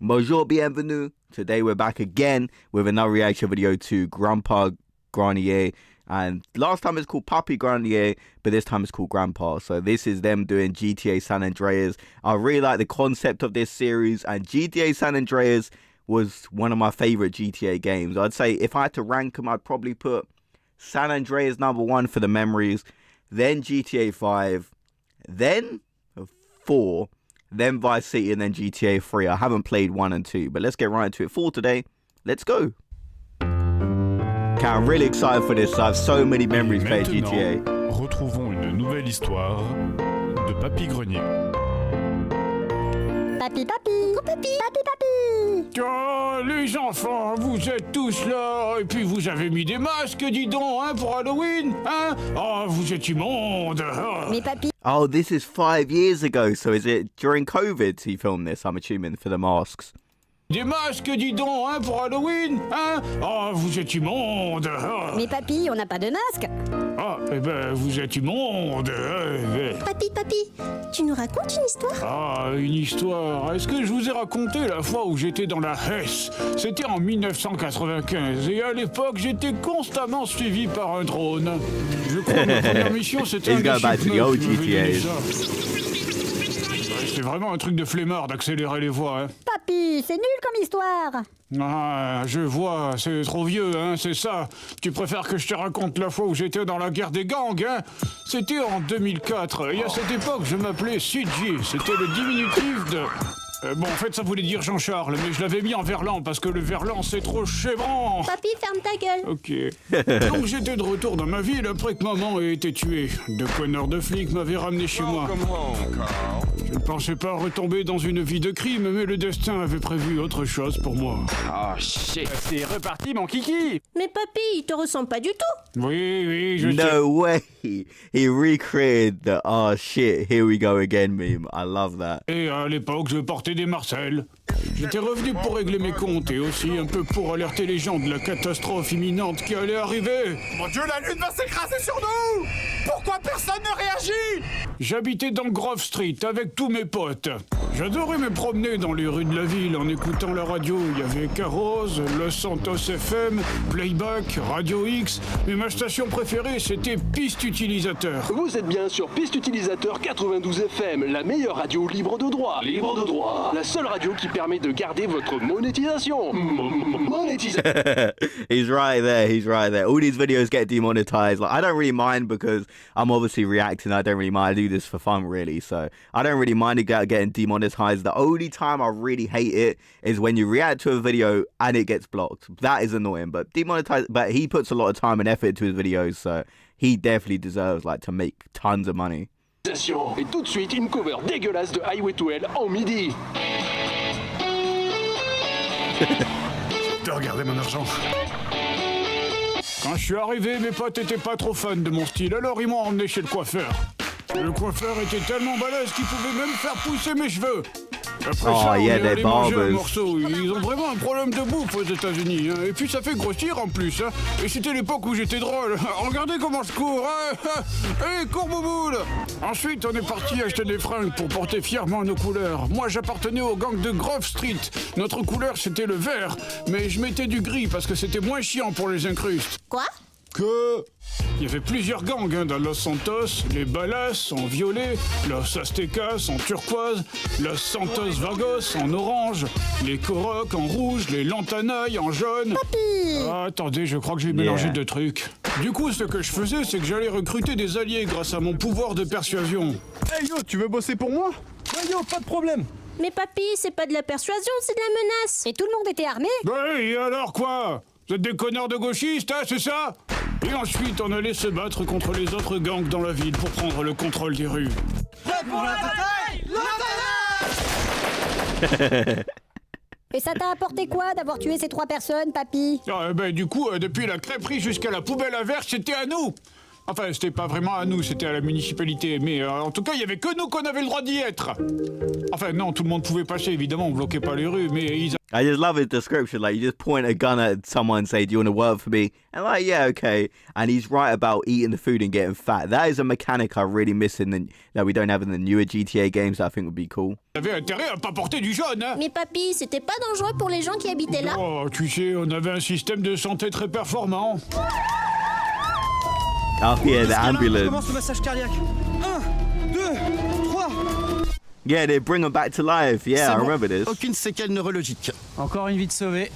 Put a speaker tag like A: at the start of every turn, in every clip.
A: Bonjour, bienvenue. Today we're back again with another reaction video to Grandpa Granier. And last time it's called Papi Granier, but this time it's called Grandpa. So this is them doing GTA San Andreas. I really like the concept of this series, and GTA San Andreas was one of my favorite GTA games. I'd say if I had to rank them, I'd probably put San Andreas #1 for the memories, then GTA 5, then 4, then Vice City, and then GTA 3. I haven't played 1 and 2, but let's get right into it. For today, let's go. Okay, I'm really excited for this. I have so many memories playing GTA.
B: Retrouvons une nouvelle histoire de Papi Grenier.
C: Papi, papi, papi, papi, papi.
D: Oh, les enfants, vous êtes tous là, et puis vous avez mis des masques, dis donc, hein, pour Halloween, hein? Oh, vous êtes immondes. Oh.
C: Mais papi.
A: Oh, this is 5 years ago, so is it during COVID he filmed this, I'm assuming, for the masks?
D: Des masques, dis donc, hein, pour Halloween, hein? Oh, vous êtes immondes. Oh.
C: Mais papi, on n'a pas de masque.
D: Ah, eh ben, vous êtes immondes.
C: Papi, papi, tu nous racontes une histoire?
D: Ah, une histoire. Est-ce que je vous ai raconté la fois où j'étais dans la Hesse? C'était en 1995, et à l'époque, j'étais constamment suivi par un drone. Je crois que ma première mission, c'était un
A: He's going back to the old GTAs.
D: C'est vraiment un truc de flemmard d'accélérer les voies, hein.
C: Papi, c'est nul comme histoire.
D: Ah, je vois, c'est trop vieux, hein, c'est ça. Tu préfères que je te raconte la fois où j'étais dans la guerre des gangs, hein? C'était en 2004, et à cette époque, je m'appelais CJ. C'était le diminutif de... Bon, en fait, ça voulait dire Jean-Charles, mais je l'avais mis en verlan, parce que le verlan, c'est trop chébrant.
C: Papi, ferme ta gueule.
D: Ok. Donc j'étais de retour dans ma ville après que maman ait été tuée. Deux connards de flics m'avaient ramené chez moi. Je ne pensais pas retomber dans une vie de crime, mais le destin avait prévu autre chose pour moi.
E: Oh shit, c'est reparti mon kiki.
C: Mais papi, il te ressemble pas du tout.
D: Oui, je sais.
A: No way. He recreated the "oh shit, here we go again" meme. I love that.
D: Et à l'époque, je portais des Marcel. J'étais revenu pour régler mes comptes et aussi un peu pour alerter les gens de la catastrophe imminente qui allait arriver.
E: Mon Dieu, la lune va s'écraser sur nous. Pourquoi personne ne réagit?
D: J'habitais dans Grove Street avec tous mes potes. J'adorais me promener dans les rues de la ville en écoutant la radio. Il y avait Carrose, Los Santos FM, Playback, Radio X. Mais ma station préférée, c'était Piste Utilisateur.
F: Vous êtes bien sur Piste Utilisateur 92 FM, la meilleure radio libre de droit. Libre de droit. La seule radio qui permet de garder votre monétisation. Monétisation.
A: He's right there. He's right there. All these videos get demonetized. Like, I don't really mind because I'm obviously reacting. I don't really mind. I do this for fun, really. So I don't really mind it getting demonetized. The only time I really hate it is when you react to a video and it gets blocked. That is annoying. But demonetized. But he puts a lot of time and effort into his videos, so he definitely deserves like to make tons of money.
F: Et tout de suite, une cover dégueulasse de Highway to Hell en midi.
D: De regarder mon argent. Quand je suis arrivé, mes potes étaient pas trop fans de mon style, alors ils m'ont emmené chez le coiffeur. Le coiffeur était tellement balèze qu'il pouvait même faire pousser mes cheveux. Après ça, on est allé manger un morceau. Ils ont vraiment un problème de bouffe aux États-Unis. Hein. Et puis ça fait grossir en plus. Hein. Et c'était l'époque où j'étais drôle. Regardez comment je cours. Hein. Hé, cours bouboule. Ensuite, on est parti acheter des fringues pour porter fièrement nos couleurs. Moi, j'appartenais au gang de Grove Street. Notre couleur, c'était le vert. Mais je mettais du gris parce que c'était moins chiant pour les incrustes.
C: Quoi?
D: Que... Il y avait plusieurs gangs hein, dans Los Santos, les Ballas en violet, Los Aztecas en turquoise, Los Santos Vagos en orange, les Corocs en rouge, les Lantanailles en jaune.
C: Papi!
D: Ah, attendez, je crois que j'ai mélangé deux trucs. Du coup, ce que je faisais, c'est que j'allais recruter des alliés grâce à mon pouvoir de persuasion.
E: Hey yo, tu veux bosser pour moi? Ouais yo, pas de problème.
C: Mais papi, c'est pas de la persuasion, c'est de la menace. Et tout le monde était armé?
D: Oui, et alors quoi? Vous êtes des connards de gauchistes, hein, c'est ça? Et ensuite, on allait se battre contre les autres gangs dans la ville pour prendre le contrôle des rues.
C: Et ça t'a apporté quoi d'avoir tué ces 3 personnes, papi?
D: Ah, ben, du coup, depuis la crêperie jusqu'à la poubelle à verre, c'était à nous. Enfin, c'était pas vraiment à nous, c'était à la municipalité. Mais en tout cas, il y avait que nous qu'on avait le droit d'y être. Enfin, non, tout le monde pouvait passer, évidemment, on bloquait pas les rues, mais ils...
A: I just love his description. Like, you just point a gun at someone and say, do you want to work for me? And like, yeah, okay. And he's right about eating the food and getting fat. That is a mechanic I really miss that we don't have in the newer GTA games that I think would be cool.
D: avait intérêt à pas porter du jaune, hein.
C: Mais papy, c'était pas dangereux pour les gens qui habitaient là?
D: Oh, tu sais, on avait un système de santé très performant.
A: Oh yeah, the ambulance.
G: Commence le massage cardiaque. 1, 2, 3.
A: Yeah, they bring them back to life. Yeah, I remember this.
G: Aucune séquelle neurologique. Encore une vie de sauvée.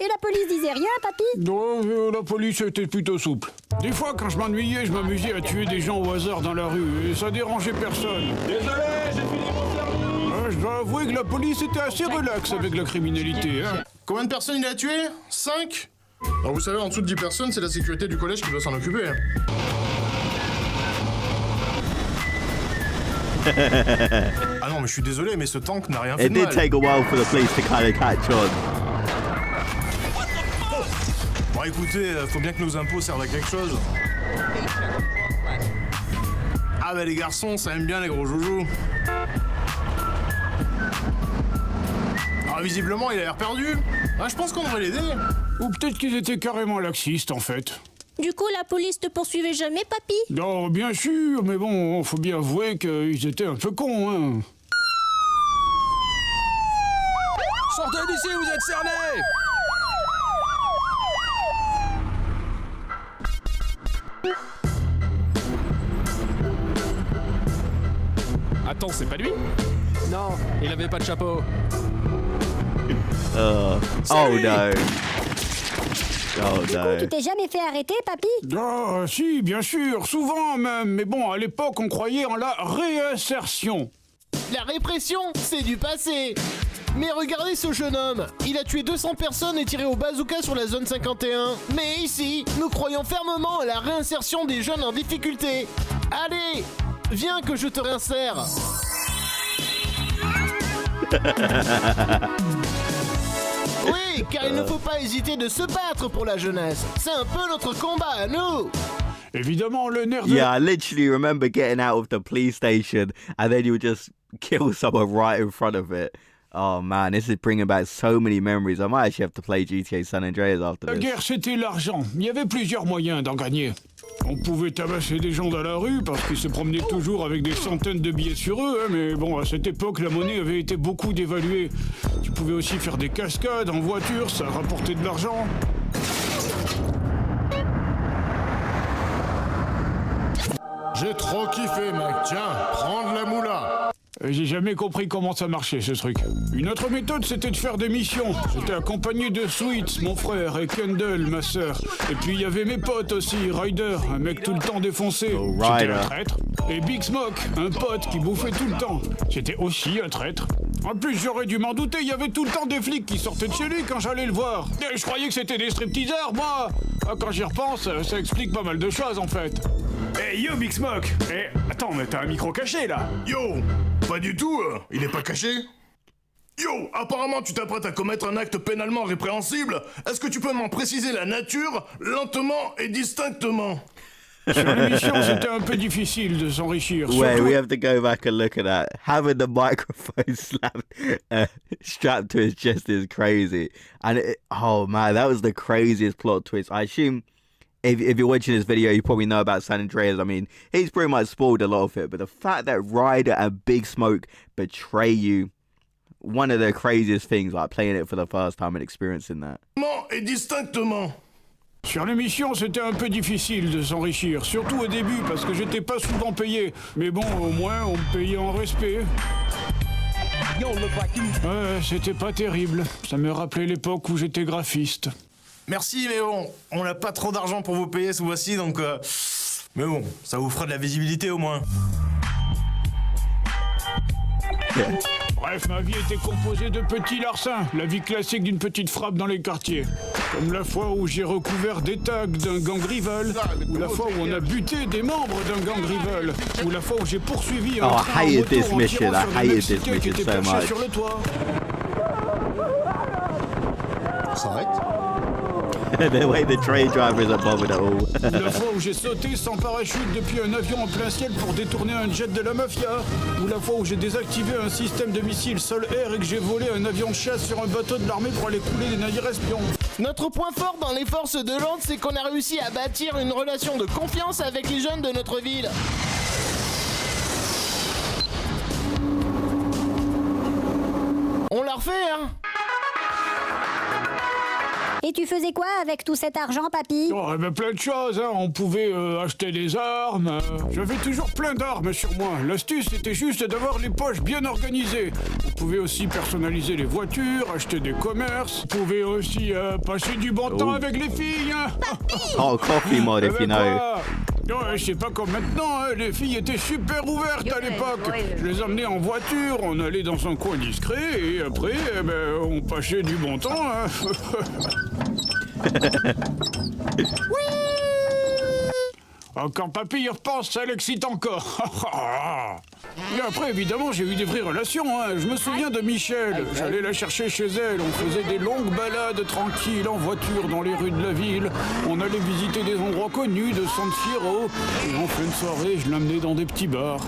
C: Et la police disait rien, papy?
D: Non, la police était plutôt souple. Des fois, quand je m'ennuyais, je m'amusais à tuer des gens au hasard dans la rue, et ça dérangeait personne.
E: Désolé, j'ai fini mon service.
D: Je dois avouer que la police était assez relaxe avec la criminalité, hein.
H: Combien de personnes il a tué? 5? Alors vous savez, en dessous de 10 personnes, c'est la sécurité du collège qui doit s'en occuper. Ah non, mais je suis désolé, mais ce tank n'a rien fait
A: It
H: de
A: did
H: mal.
A: take a while for the police to kind of catch on.
H: Bon écoutez, faut bien que nos impôts servent à quelque chose. Ah bah les garçons, ça aime bien les gros joujoux. Ah visiblement, il a l'air perdu. Ah, je pense qu'on devrait l'aider.
D: Ou peut-être qu'ils étaient carrément laxistes, en fait.
C: Du coup, la police te poursuivait jamais, papy?
D: Non, bien sûr, mais bon, faut bien avouer qu'ils étaient un peu cons, hein.
G: Sortez d'ici, vous êtes cernés!
I: Attends, c'est pas lui?
G: Non, il avait pas de chapeau.
A: Oh no. Oh no.
C: Tu t'es jamais fait arrêter, papy?
D: Ah, si, bien sûr, souvent même. Mais bon, à l'époque, on croyait en la réinsertion.
J: La répression, c'est du passé. Mais regardez ce jeune homme, il a tué 200 personnes et tiré au bazooka sur la zone 51. Mais ici, nous croyons fermement à la réinsertion des jeunes en difficulté. Allez, viens que je te réinsère. Oui, car il ne faut pas hésiter de se battre pour la jeunesse. C'est un peu notre combat à nous.
D: Évidemment, le nerf de...
A: Yeah, I literally remember getting out of the police station and then you would just kill someone right in front of it. Oh man, this is bringing back so many memories. I might actually have to play GTA San Andreas after
D: La
A: this.
D: guerre, c'était l'argent. Il y avait plusieurs moyens d'en gagner. On pouvait tabasser des gens dans la rue parce qu'ils se promenaient toujours avec des centaines de billets sur eux, hein, mais bon, à cette époque, la monnaie avait été beaucoup dévaluée. Tu pouvais aussi faire des cascades en voiture, ça rapportait de l'argent.
H: J'ai trop kiffé, mec. Tiens, prends de la moula.
D: J'ai jamais compris comment ça marchait, ce truc. Une autre méthode, c'était de faire des missions. J'étais accompagné de Sweets, mon frère, et Kendall, ma sœur. Et puis il y avait mes potes aussi, Ryder, un mec tout le temps défoncé.
A: Oh,
D: C'était
A: Ryder.
D: un traître. Et Big Smoke, un pote qui bouffait tout le temps. C'était aussi un traître. En plus, j'aurais dû m'en douter, il y avait tout le temps des flics qui sortaient de chez lui quand j'allais le voir. Et je croyais que c'était des stripteaseurs, moi. Ah, quand j'y repense, ça explique pas mal de choses, en fait.
E: Hey yo, Big Smoke. Attends, mais t'as un micro caché, là.
H: Yo, pas du tout, il est pas caché. Yo, apparemment tu t'apprêtes à commettre un acte pénalement répréhensible. Est-ce que tu peux m'en préciser la nature, lentement et distinctement?
D: Sur l'émission, c'était un peu difficile de s'enrichir.
A: Wait,
D: surtout-
A: we have to go back and look at that. Having the microphone strapped to his chest is crazy. And oh man, that was the craziest plot twist. I assume if you're watching this video, you probably know about San Andreas. I mean, he's pretty much spoiled a lot of it. But the fact that Ryder and Big Smoke betray you, one of the craziest things, like playing it for the first time and experiencing that.
H: Non et distinctement.
D: Sur l'émission, c'était un peu difficile de s'enrichir, surtout au début, parce que j'étais pas souvent payé. Mais bon, au moins, on me payait en respect. Ouais, c'était pas terrible. Ça me rappelait l'époque où j'étais graphiste.
H: Merci, mais bon, on n'a pas trop d'argent pour vous payer ce mois-ci, donc... Mais bon, ça vous fera de la visibilité au moins.
D: Bref, ma vie était composée de petits larcins, la vie classique d'une petite frappe dans les quartiers. Comme la fois où j'ai recouvert des tags d'un gang rival, ou la fois où on a buté des membres d'un gang rival, ou la fois où j'ai poursuivi un train en moto en tirant sur des Mexicains qui étaient perchés sur le toit.
J: On s'arrête?
A: The way the train drivers are bothered at all.
D: La fois où j'ai sauté sans parachute depuis un avion en plein ciel pour détourner un jet de la mafia. Ou la fois où j'ai désactivé un système de missiles sol-air et que j'ai volé un avion de chasse sur un bateau de l'armée pour aller couler des navires espions.
J: Notre point fort dans les forces de l'ordre, c'est qu'on a réussi à bâtir une relation de confiance avec les jeunes de notre ville. On la refait, hein?
C: Et tu faisais quoi avec tout cet argent, papy?
D: Oh, ben plein de choses, hein. On pouvait acheter des armes. J'avais toujours plein d'armes sur moi. L'astuce, c'était juste d'avoir les poches bien organisées. On pouvait aussi personnaliser les voitures, acheter des commerces. On pouvait aussi passer du bon temps avec les filles. Hein.
A: Oh, coffee mod, if you know.
D: Ouais, c'est pas comme maintenant, hein. Les filles étaient super ouvertes à l'époque. Je les emmenais en voiture, on allait dans un coin discret et après, on passait du bon temps. Hein. Oh, quand papy y repense, ça l'excite encore. Et après, évidemment, j'ai eu des vraies relations. Hein. Je me souviens de Michel. J'allais la chercher chez elle. On faisait des longues balades tranquilles en voiture dans les rues de la ville. On allait visiter des endroits connus de San Fierro. Et en fin de soirée, je l'amenais dans des petits bars.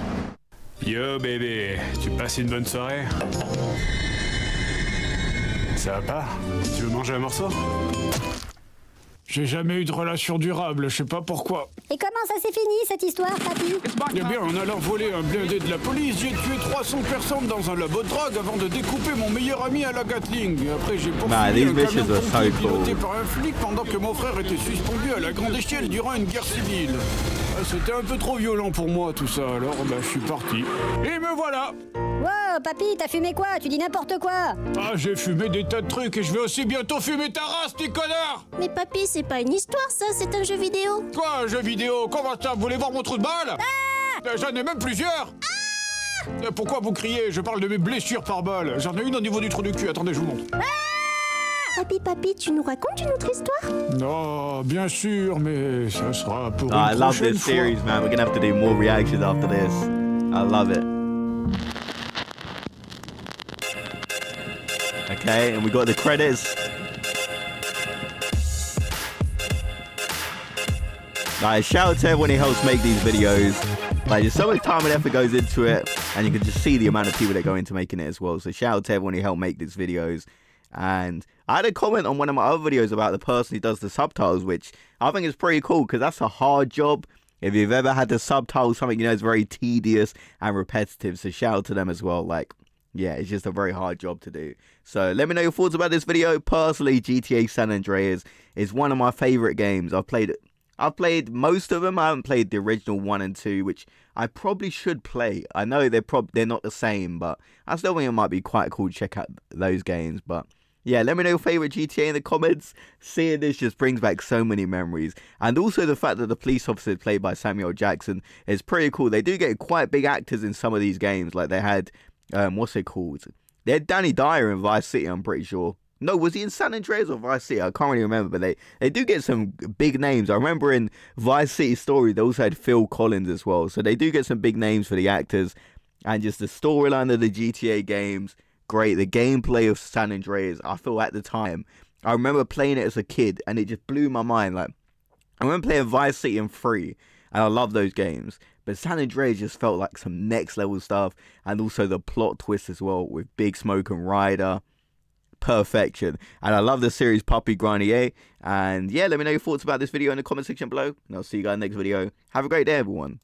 I: Yo bébé, tu passes une bonne soirée? Ça va pas? Tu veux manger un morceau?
D: J'ai jamais eu de relation durable, je sais pas pourquoi.
C: Et comment ça s'est fini, cette histoire, papy?
D: Eh bien, en allant voler un blindé de la police, j'ai tué 300 personnes dans un labo de drogue avant de découper mon meilleur ami à la Gatling. Et après, j'ai poursuivi un camion de pompiers piloté par un flic pendant que mon frère était suspendu à la grande échelle durant une guerre civile. C'était un peu trop violent pour moi, tout ça, alors je suis parti. Et me voilà!
C: Wow, papy, t'as fumé quoi? Tu dis n'importe quoi!
D: Ah, j'ai fumé des tas de trucs et je vais aussi bientôt fumer ta race, petit connard!
C: Mais papy, c'est pas une histoire, ça, c'est un jeu vidéo.
D: Quoi, un jeu vidéo? Comment ça? Vous voulez voir mon trou de balle? J'en ai même plusieurs! Pourquoi vous criez? Je parle de mes blessures par balle. J'en ai une au niveau du trou du cul, attendez, je vous montre.
C: Papy, tu nous racontes une autre histoire?
D: Non, bien sûr, mais ça sera pour une
A: I love
D: prochaine
A: this
D: fois.
A: series, man. We're gonna have to do more reactions after this. I love it. Okay, and we got the credits. Like, shout out to everyone who helps make these videos. Like, there's so much time and effort goes into it, and you can just see the amount of people that go into making it as well. So shout out to everyone who helped make these videos. And I had a comment on one of my other videos about the person who does the subtitles, which I think is pretty cool because that's a hard job. If you've ever had to subtitle something, you know, it's very tedious and repetitive. So shout out to them as well. Like, yeah, it's just a very hard job to do. So let me know your thoughts about this video. Personally, GTA San Andreas is one of my favorite games. I've played most of them. I haven't played the original 1 and 2, which I probably should play. I know they're not the same, but I still think it might be quite cool to check out those games. But yeah, let me know your favorite GTA in the comments. Seeing this just brings back so many memories. And also the fact that the police officer played by Samuel Jackson is pretty cool. They do get quite big actors in some of these games. Like they had, what's it called? They had Danny Dyer in Vice City, I'm pretty sure. No, was he in San Andreas or Vice City? I can't really remember, but they do get some big names. I remember in Vice City Story, they also had Phil Collins as well. So they do get some big names for the actors. And just the storyline of the GTA games, great. The gameplay of San Andreas, I feel at the time, I remember playing it as a kid, and it just blew my mind. Like, I remember playing Vice City and 3, and I love those games. But San Andreas just felt like some next level stuff, and also the plot twist as well with Big Smoke and Ryder. Perfection. And I love the series Puppy Granier. And yeah, let me know your thoughts about this video in the comment section below, and I'll see you guys next video. Have a great day, everyone.